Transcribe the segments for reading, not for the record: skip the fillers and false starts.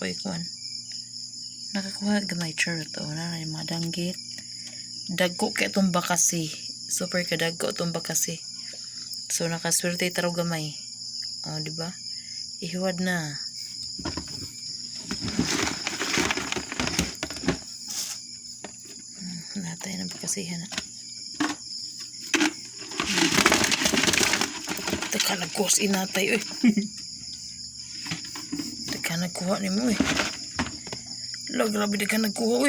ko ikuan. Nakakuha gamay charot o na yung mga danggit. Dagko kay itong bakasi. Super kadagko itong bakasi. So nakaswerte taro gamay. O diba? Ihiwad na. Natay na bakasihan na. Teka nagkuha si inatay. Teka nagkuha ni mo Lo, grabe daghan nagkuha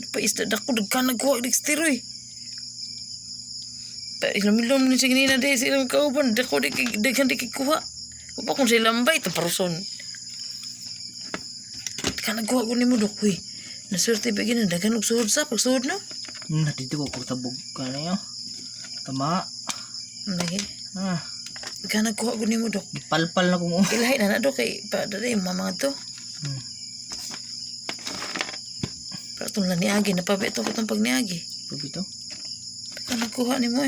Napaisda dako daghan nagkuha Dexter Pa ilom-ilom ni siya na silang kauban dako daghan kuha. Upa kung sila lambay ito paruson. Daghan nagkuha ko ni mo dok Naswerte ba gina daghan og suhod sa pagsuhod no? Natito ko tabog ka na yun. Tama. Lagi. Daghan nagkuha ko ni mo dok. Palpal na kung Ilahi na dok kay pa dali mamang to. Pero itong laniagi, napabito ko itong pagniagi. Pabito? Baka nagkuha ni mo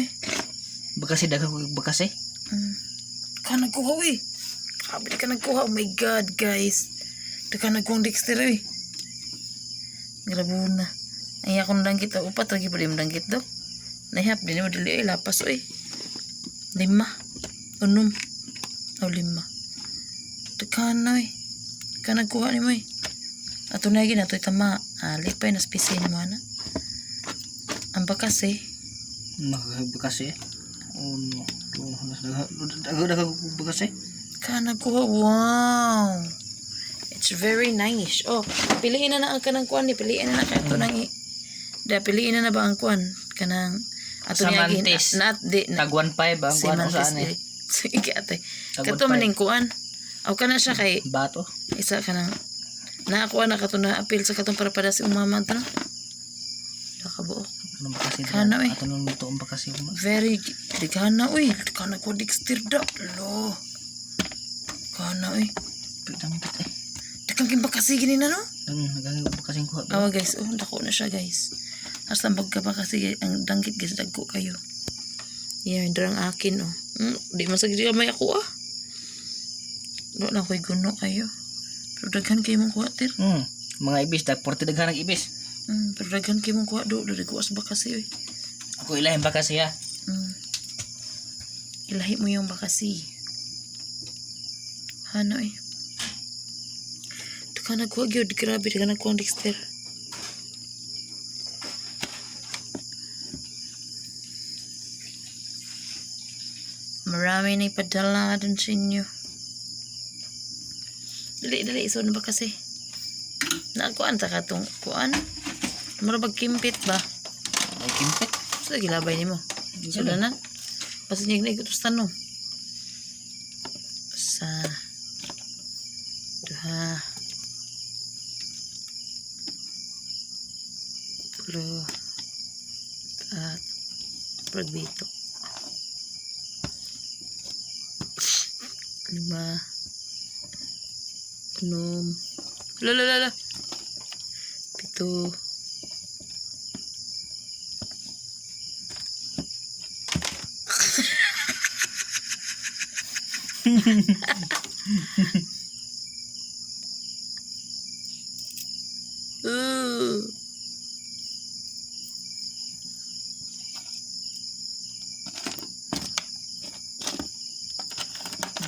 Bakasi dagang ko bakasi? Baka nagkuha Grabe ka nagkuha. Oh my God, guys. Baka nagkuha Dexter Grabe na. Ay akong danggit. Upat lagi pa din danggit do. Nahihap din mo dili lapas 5. 6. 5. Baka na Baka nagkuha ni mo Ato na yun, ato itama. Lipay na spisin mo na. Ang bakas Bakasi Oh no. Dagang ko bakasi? Ka nagkuha. Wow. It's very nice. Oh, piliin na ang kanang kuan ni. Piliin na kato nang piliin na ba ang kuan? Kanang ato niya Samantis. Tag 1.5 ang kuan saan Sige ate. Kato maning kuan. Aw kana siya kay Bato. isa kanang nakakuha na kato na apil sa katong para si umama to no? Nakabuok. Anong bakasi? Kana Ato nung luto ang bakasi mo. Very digana Digana ko Dexter da. Lo. Kana Pitang pit Dakang kimba kasi gini na no? Nagagay ko bakasing kuha. Awa guys. Dako na siya guys. Hasta magka ba kasi ang danggit guys dagko kayo. Yan drang akin Di masagdi kamay ako Wala ko'y guno kayo. Pero daghan kayo mong kuha tir. Mga ibis, 40 daghan ang ibis. Pero daghan kayo mong kuha do. Dari kuha sa bakasi Ako ilahin bakasi ha. Ilahi mo yung bakasi. Ano Daka nagkuha gyud. Grabe daka nagkuha ang Dexter. Marami na ipadala dun sa inyo. Dali, iso na ba kasi? Nagkuhan sa katong kuan? Marabag kimpit ba? Ay kimpit. Sa gilabay ni mo. Sudah na? Basta niya na ikutos tanong. Sa duha 3 4 pagbito 5 Lala 7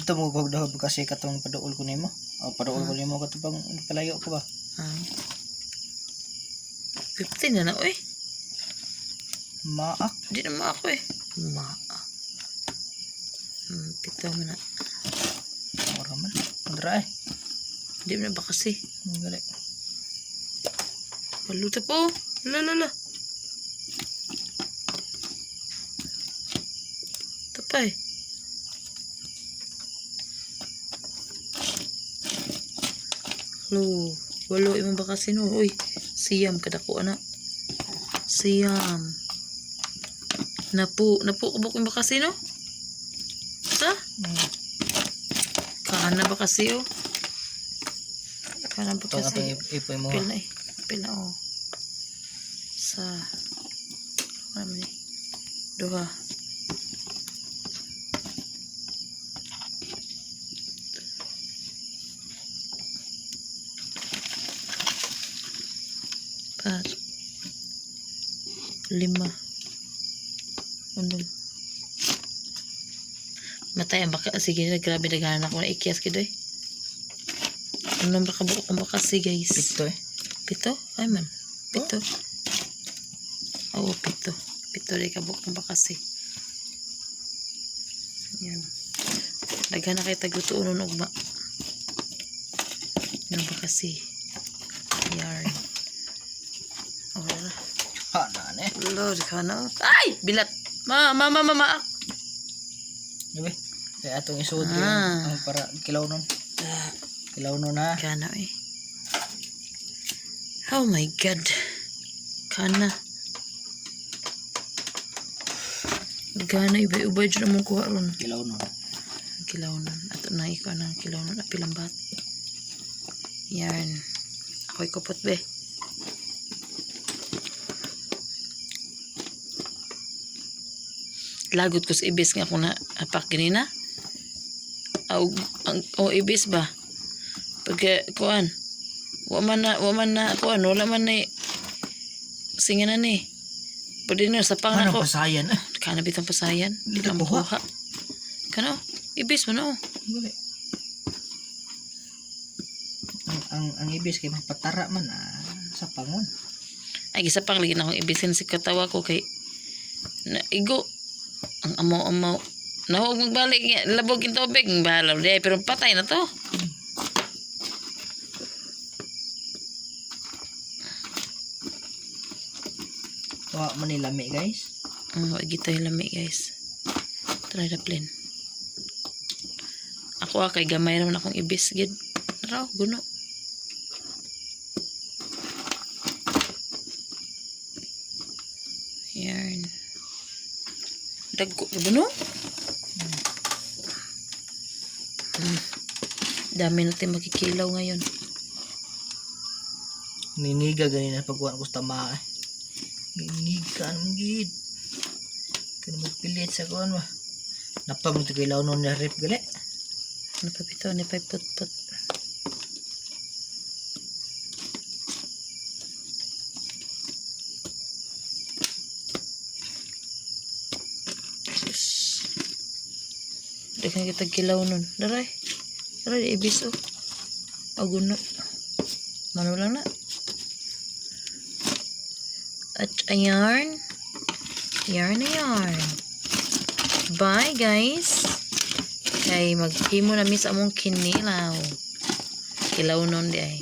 Ito mo gawag daw kasi katong paduol ko nimo. Paduol ko nimo katong palayo ko ba? 15 na Maak. Di na maak Maak. Pito mo na. Ora man. Andra Di na ba kasi? Gali. Paluta po. Lala. Tapay. Walo imong ba kasi no? Siyam kadako ana. Siyam. Napu kubok imong ba kasi no? Sa? Kana ba kasi Kana ba kasi? Ipoy mo. Pila Sa ano ni? Duha. 4, 5, 6. Matay ang baka. Sige na, grabe naghahanap ako na ikias kidoy. Anong baka buko kong bakasi guys? Pito eh. Pito? Ay man. Pito. Oo, pito. Pito rin ka buko kong bakasi. Yan. Daghan na kayo taglutuon nun ugma. Yan bakasi. Yarn. Oh, wala. Hanan eh. Lord, kana. Ay! Bilat! Ma. Diba? Kaya atong isuod ko Ah. yung para kilaw nun. Kilaw nun ha. Kana eh. Oh my God. Kana. Gana iba-iba dyan mong kuha ron. Kilaw nun. Kilawnan. Ato na ikaw ng kilawnan at pilambat. Yan. Ako'y kupot be. Lagot ko sa ibis nga ako na apak ganina. O ibis ba? Pagka kuan. Waman na kuan. Wala man na singanan eh. Pwede na sa pang Ano ako. pasayan eh. Kana bitang pasayan. Hindi Ang ka kuha. buha. Kana ibis mo na oh. Gali. Ang ibis kay mapatara man sa pangon. Ay isa pang lagi na akong ibisin si katawa ko kay na igo ang amaw na huwag magbalik nga labog yung tubig bahala di pero patay na to. Wa man nilami guys. Wag ito yung lami guys. Try the plane. Ako kay gamay naman akong ibis gid. Raw guno. Yan. Dagko guno. Dami natin makikilaw ngayon. Niniga ganina pagkuhan ko sa tama eh. Niniga ang gid. Kaya magpilit sa kuhan ba. Napam ito kilaw nun na rip gali. Ano pa pito? Ano pa put-put? Sus. Dagan kita kilaw nun. Daray. Daray, ibis oh. Aguno. Mano lang na. At ayan. Yarn na yarn. Bye guys. Kay maghimo na mi sa among kinilaw. Kilaw nun di ay.